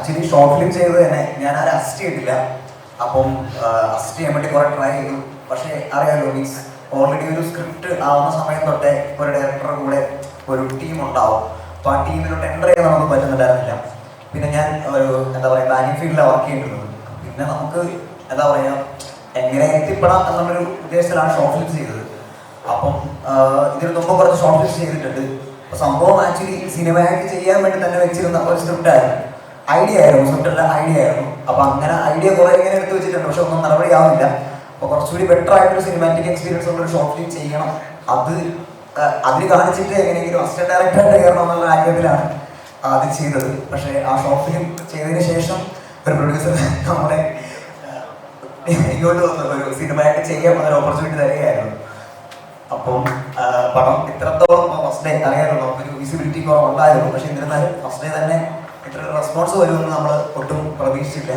Actually short film ചെയ്തത് തന്നെ ഞാൻ ആരും അസിസ്റ്റ് ചെയ്തിട്ടില്ല. അപ്പം അസിസ്റ്റ് ചെയ്യാൻ വേണ്ടി കുറെ ട്രൈ ചെയ്തു. പക്ഷേ അറിയാലോ, മീൻസ് ഓൾറെഡി ഒരു സ്ക്രിപ്റ്റ് ആവുന്ന സമയം തൊട്ടേ ഒരു ഡയറക്ടറുടെ കൂടെ ഒരു ടീം ഉണ്ടാവും. അപ്പോൾ ആ ടീമിലോട്ട് എൻ്റർ ചെയ്യാൻ നമുക്ക് പറ്റുന്നുണ്ടായിരുന്നില്ല. പിന്നെ ഞാൻ ഒരു എന്താ പറയുക ബാങ്കിങ് ഫീൽഡിലാണ് വർക്ക് ചെയ്തിരുന്നത്. പിന്നെ നമുക്ക് എന്താ പറയുക എങ്ങനെ എത്തിപ്പെടാം എന്നുള്ളൊരു ഉദ്ദേശത്തിലാണ് ഷോർട്ട് ഫിലിംസ് ചെയ്തത്. അപ്പം ഇതിന് മുമ്പ് കുറച്ച് ഷോർട്ട് ഫിലിംസ് ചെയ്തിട്ടുണ്ട്. അപ്പോൾ സംഭവം ആക്ച്വലി സിനിമയായിട്ട് ചെയ്യാൻ വേണ്ടി തന്നെ വെച്ചിരുന്ന ഒരു സ്ക്രിപ്റ്റായിരുന്നു. ഐഡിയ ആയിരുന്നു, സ്ക്രിപ്റ്റല്ല ഐഡിയ ആയിരുന്നു. അപ്പോൾ അങ്ങനെ ഐഡിയ കുറേ ഇങ്ങനെ എടുത്ത് വെച്ചിട്ടുണ്ട്, പക്ഷെ ഒന്നും നടപടി ആവുന്നില്ല. അപ്പോൾ കുറച്ചുകൂടി ബെറ്റർ ആയിട്ടൊരു സിനിമാറ്റിക് എക്സ്പീരിയൻസ് ഉള്ളൊരു ഷോർട്ട് ഫിലിം ചെയ്യണം. അതിന് കാണിച്ചിട്ട് എങ്ങനെയെങ്കിലും അസിസ്റ്റന്റ് ഡയറക്ടറായിട്ട് കയറണം എന്നുള്ള ആഗ്രഹത്തിലാണ് അത് ചെയ്തത്. പക്ഷേ ആ ഷോർട്ട് ഫിലിം ചെയ്തതിന് ശേഷം ഒരു പ്രൊഡ്യൂസർ നമ്മളെ ഇങ്ങോട്ട് വന്ന് ഒരു സിനിമയായിട്ട് ചെയ്യാൻ ഒരു ഓപ്പർച്യൂണിറ്റി തരികയായിരുന്നു. അപ്പം പടം ഇത്രത്തോളം ഫസ്റ്റ് ഡേ അറിയാമല്ലോ, നമുക്കൊരു വിസിബിലിറ്റി കുറവുണ്ടായിരുന്നു. പക്ഷെ എന്നിരുന്നാലും ഫസ്റ്റ് ഡേ തന്നെ ഇത്ര റെസ്പോൺസ് വരുമെന്ന് നമ്മൾ ഒട്ടും പ്രതീക്ഷിച്ചില്ല.